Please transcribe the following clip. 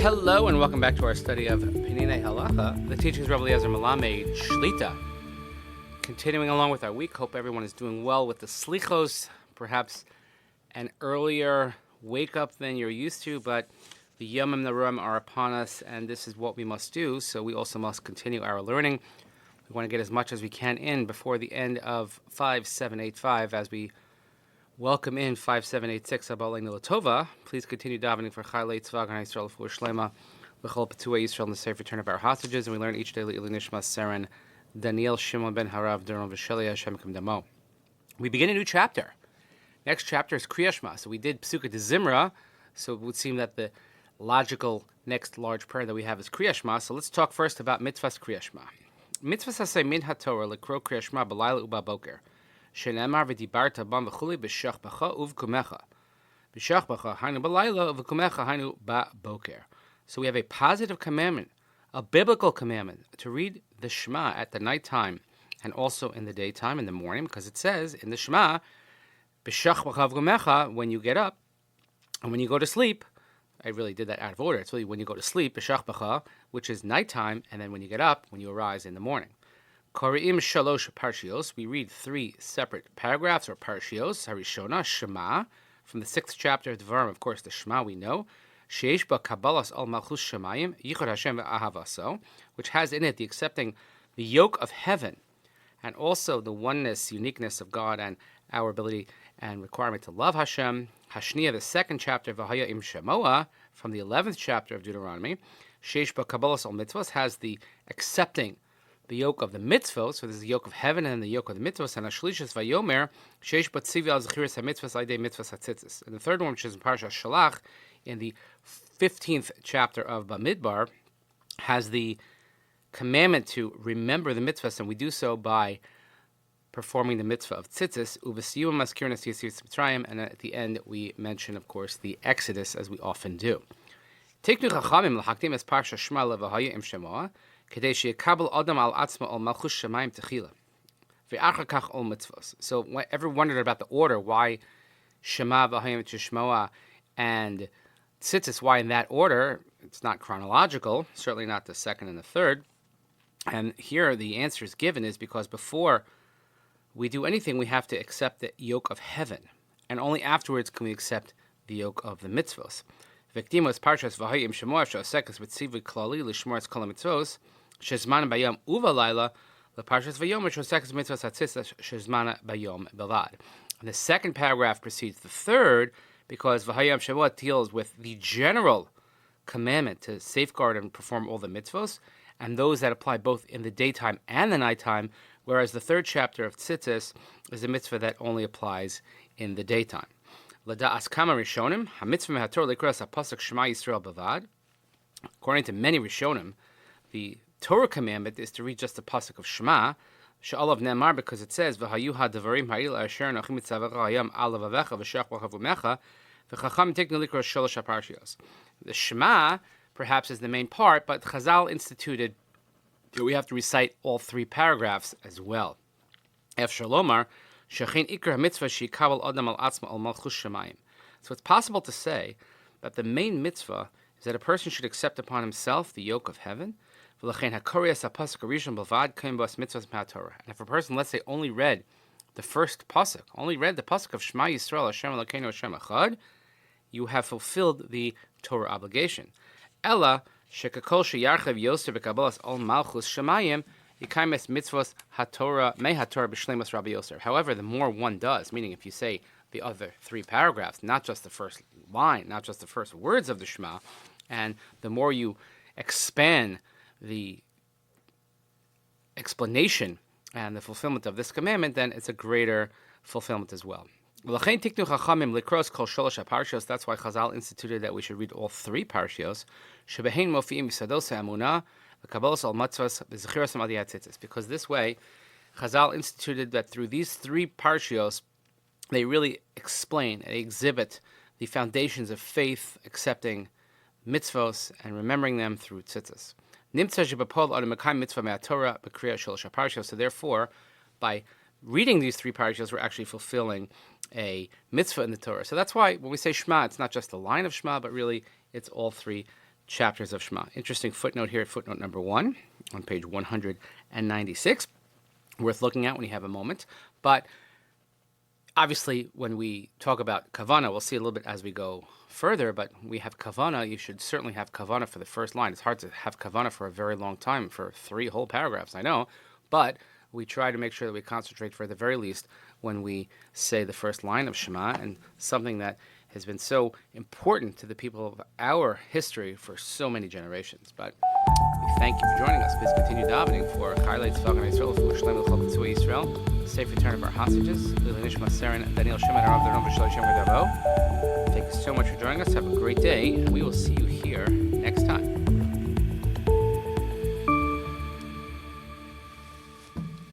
Hello and welcome back to our study of Peninei Halacha, the teachings of Rabbi Eliezer Melamed Shlita. Continuing along with our week, hope everyone is doing well with the slichos, perhaps an earlier wake up than you're used to, but the Yomim Narum are upon us and this is what we must do, so we also must continue our learning. We want to get as much as we can in before the end of 5785 as we welcome in 5786 Abaleinu Latova. Please continue davening for Chaylei Tzvah Gan Yisrael for Shlema, L'chol Petuei Yisrael, and the safe return of our hostages. And we learn each day Le'ilui Nishmat Seren Daniel Shimon ben Harav Duron V'Shelia Hashem Kim Damo. We begin a new chapter. Next chapter is Keriat Shema. So we did Psuka de Zimra, so it would seem that the logical next large prayer that we have is Keriat Shema. So let's talk first about Mitzvah Keriat Shema. Mitzvah Sasei Min HaTorah L'kro Keriat Shema B'Layla U'Ba Boker. Shenemar v'dibarta bam v'chuli b'shach b'cha uv'kumecha. B'shach b'cha hainu b'layla uv'kumecha hainu ba'boker. So we have a positive commandment, a biblical commandment, to read the Shema at the nighttime and also in the daytime, in the morning, because it says in the Shema, b'shach b'cha uv'kumecha, when you get up and when you go to sleep. I really did that out of order. It's really when you go to sleep, b'shach b'cha, which is nighttime, and then when you get up, when you arise in the morning. Koreim shalosh parshios. We read three separate paragraphs or parshios. Harishona Shema, from the 6th chapter of Devarim. Of course, the Shema we know. Sheish ba kabbalas al malchus shemayim yichud Hashem ve'ahavaso, which has in it the accepting the yoke of heaven, and also the oneness, uniqueness of God, and our ability and requirement to love Hashem. Hashniya, the 2nd chapter of V'haya im Shemoa, from the 11th chapter of Deuteronomy. Sheish ba kabbalas al mitzvos has the accepting the yoke of the mitzvot, so there's the yoke of heaven and the yoke of the mitzvot, and Ashlishas Vayomer, Sheish Batzivi al Zechiris HaMitzvahs Aidei Mitzvahs HaTzitzis. And the third one, which is in Parashat Shalach, in the 15th chapter of Bamidbar, has the commandment to remember the mitzvahs, and we do so by performing the mitzvah of Tzitzis, Uvesiyum Maskirin Asiyas Mitzrayim, and at the end we mention, of course, the Exodus, as we often do. Tiknu Chachamim L'Hakdim Es Parashat Shema Levahaya Im Shemoah, so ever wondered about the order, why Shema, V'hayim, Shmoa, and Tzitzis, why in that order? It's not chronological, certainly not the second and the third. And here the answer is given is because before we do anything, we have to accept the yoke of heaven. And only afterwards can we accept the yoke of the mitzvos. V'kdimos parshas V'hayim Shemoah she'osekes b'tzivi klali l'shmoras kol mitzvos shezman bayom uvalayla leparshas V'yomer she'osekes mitzvos hatzitzis shezman bayom belvad. And the second paragraph precedes the third because V'hayim Shemoah deals with the general commandment to safeguard and perform all the mitzvos, and those that apply both in the daytime and the nighttime, whereas the third chapter of Tzitzis is a mitzvah that only applies in the daytime. According to many Rishonim, the Torah commandment is to read just the pasuk of Shema, she'alav ne'amar, because it says, "V'hayu ha'davarim ha'il asher anochi mitzavecha hayam al levavecha v'shach v'chavumecha v'chacham tiknu likros shalosh haparshios." The Shema, perhaps, is the main part, but Chazal instituted that we have to recite all three paragraphs as well. Ef shalomar. So it's possible to say that the main mitzvah is that a person should accept upon himself the yoke of heaven. And if a person, let's say, only read the first pasuk, of Shema Yisrael Hashem Elokeinu Hashem Echad, you have fulfilled the Torah obligation. Ella shekakol sheyarchev Yosef v'kabalas ol malchus shemayim. However, the more one does, meaning if you say the other three paragraphs, not just the first line, not just the first words of the Shema, and the more you expand the explanation and the fulfillment of this commandment, then it's a greater fulfillment as well. That's why Chazal instituted that we should read all three parshios, because this way Chazal instituted that through these three parshios they really explain and exhibit the foundations of faith, accepting mitzvos and remembering them through tzitzis. So therefore, by reading these 3 parashas, we're actually fulfilling a mitzvah in the Torah. So that's why when we say Shema, it's not just the line of Shema, but really it's all 3 chapters of Shema. Interesting footnote here at footnote number 1 on page 196. Worth looking at when you have a moment. But obviously, when we talk about kavana, we'll see a little bit as we go further, but we have kavana. You should certainly have kavana for the first line. It's hard to have kavana for a very long time, for 3 whole paragraphs, I know, but we try to make sure that we concentrate for the very least when we say the first line of Shema, and something that has been so important to the people of our history for so many generations. But we thank you for joining us. Please continue davening for Chaylei Tzvah Israel, for Shlem L'Chol P'tzui Israel, safe return of our hostages, Lili Nishmat Saren and Daniel Shimon, our Avdor Nom V'Shalei Shem V'Davo. Thank you so much for joining us. Have a great day, and we will see you here next time.